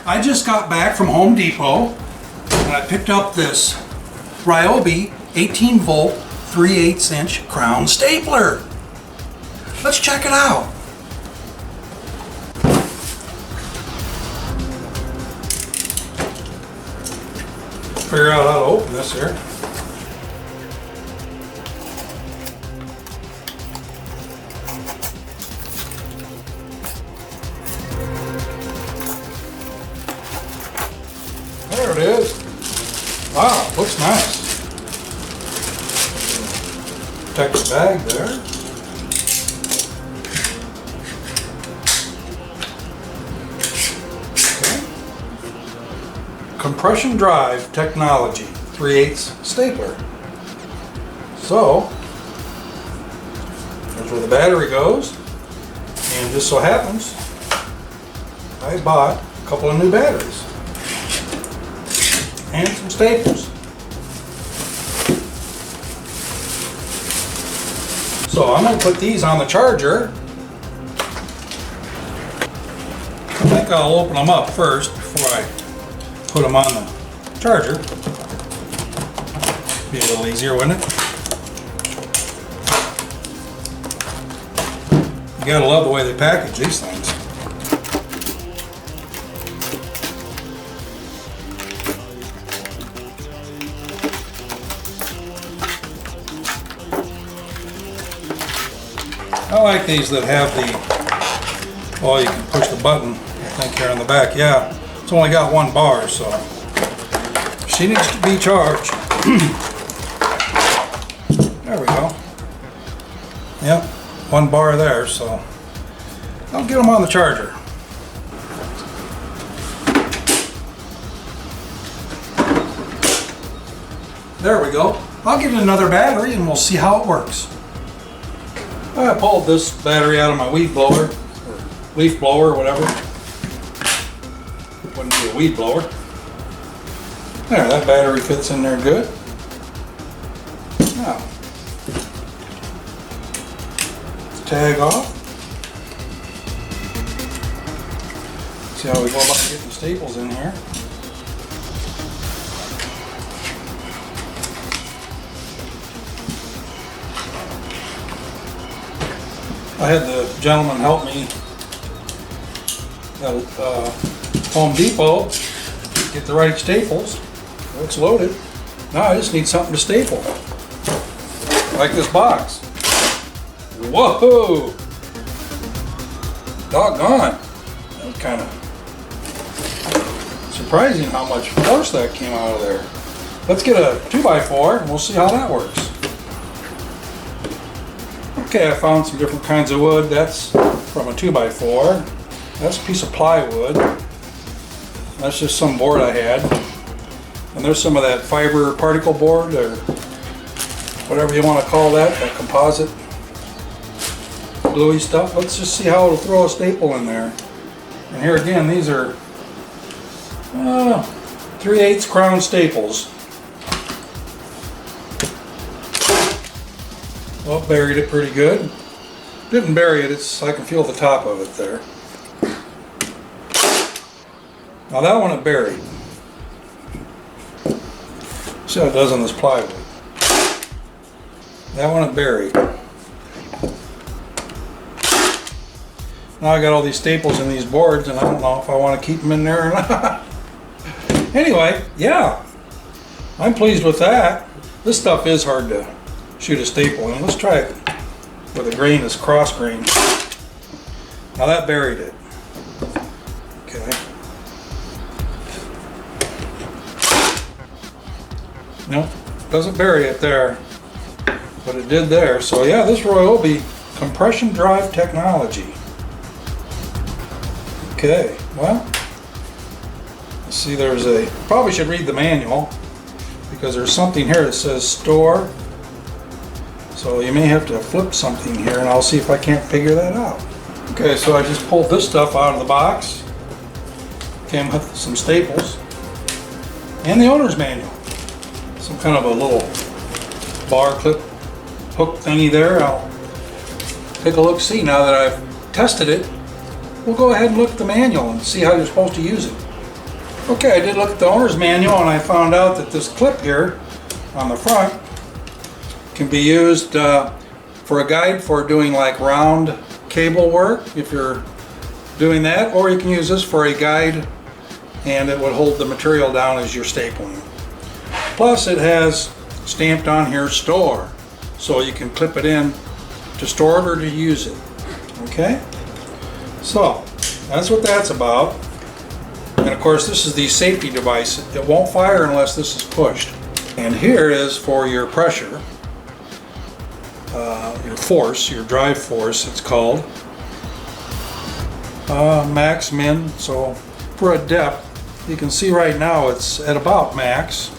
I just got back from Home Depot and I picked up this Ryobi 18 volt 3/8 inch crown stapler. Let's check it out. Figure out how to open this here. There it is. Wow, looks nice. Protect the bag there. Okay. Compression drive technology, 3/8 stapler. So, there's where the battery goes. And just so happens, I bought a couple of new batteries. And some staples. So I'm going to put these on the charger. I think I'll open them up first before I put them on the charger. Be a little easier, wouldn't it? You gotta love the way they package these things. I like these that have the, well, you can push the button, I think here on the back. Yeah, it's only got 1 bar, so she needs to be charged. There we go. Yep, 1 bar there, so I'll get them on the charger. There we go. I'll get another battery and we'll see how it works. I pulled this battery out of my weed blower, or leaf blower, or whatever. Wouldn't be a weed blower. There, that battery fits in there good. Now, let's tag off. See how we go about getting staples in here. I had the gentleman help me at Home Depot get the right staples. It's loaded. Now I just need something to staple. Like this box. Whoa! Doggone. That was kind of surprising how much force that came out of there. Let's get a 2x4 and we'll see how that works. Okay, I found some different kinds of wood. That's from a 2x4. That's a piece of plywood. That's just some board I had. And there's some of that fiber particle board, or whatever you want to call that, that composite gluey stuff. Let's just see how it'll throw a staple in there. And here again, these are 3/8 crown staples. Well, buried it pretty good. Didn't bury it, I can feel the top of it there. Now that one it buried. See how it does on this plywood. That one it buried. Now I got all these staples in these boards and I don't know if I want to keep them in there or not. Anyway, yeah, I'm pleased with that. This stuff is hard to shoot a staple in. Let's try it with a grain that's cross grain. Now that buried it. Okay. Nope, doesn't bury it there, but it did there. So yeah, this Ryobi compression drive technology. Okay, well, let's see, there's a, probably should read the manual because there's something here that says store. So you may have to flip something here and I'll see if I can't figure that out. Okay, so I just pulled this stuff out of the box. Came with some staples and the owner's manual. Some kind of a little bar clip hook thingy there. I'll take a look, see now that I've tested it. We'll go ahead and look at the manual and see how you're supposed to use it. Okay, I did look at the owner's manual and I found out that this clip here on the front can be used for a guide for doing like round cable work if you're doing that, or you can use this for a guide and it would hold the material down as you're stapling. Plus it has stamped on here store, so you can clip it in to store it or to use it. Okay, so that's what that's about. And of course this is the safety device. It won't fire unless this is pushed. And here is for your pressure, your force, your drive force it's called. Max, min, so for a depth, you can see right now it's at about max.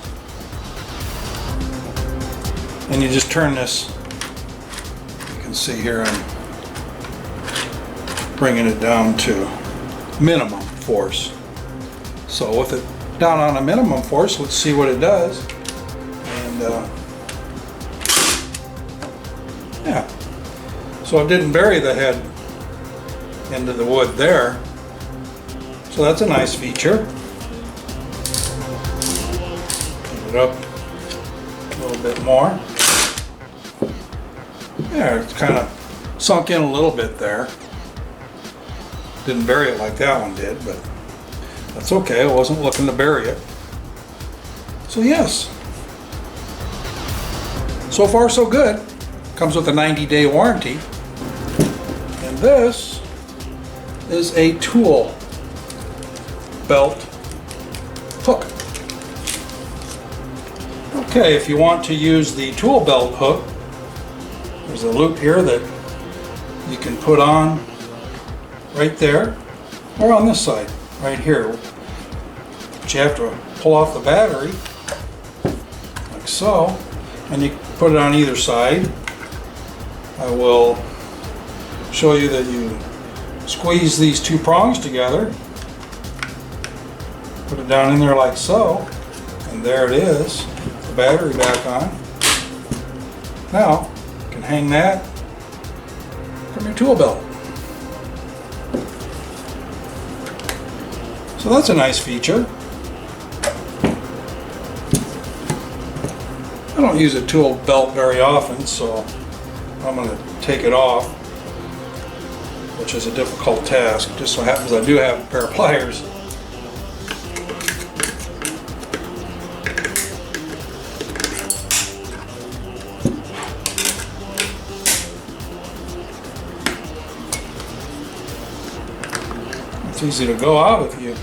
And you just turn this, you can see here I'm bringing it down to minimum force. So with it down on a minimum force, let's see what it does. And yeah, so it didn't bury the head into the wood there. So that's a nice feature. Get it up a little bit more. Yeah, it's kind of sunk in a little bit there. Didn't bury it like that one did, but that's okay. I wasn't looking to bury it. So yes, so far so good. Comes with a 90-day warranty. And this is a tool belt hook. Okay, if you want to use the tool belt hook, there's a loop here that you can put on right there, or on this side, right here. But you have to pull off the battery, like so, and you put it on either side. I will show you that you squeeze these two prongs together, put it down in there like so, and there it is, the battery back on. Now, you can hang that from your tool belt. So that's a nice feature. I don't use a tool belt very often, so I'm going to take it off, which is a difficult task. Just so happens I do have a pair of pliers. It's easy to go out if you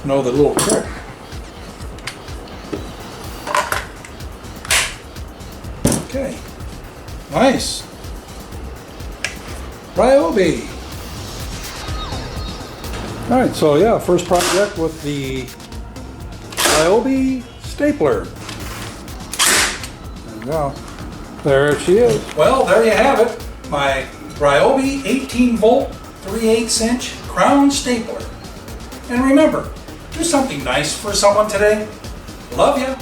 know the little trick. Okay, nice. Ryobi. All right, so yeah, first project with the Ryobi stapler. There you go. There she is. Well, there you have it. My Ryobi 18-volt 3/8 inch crown stapler. And remember, do something nice for someone today. Love ya.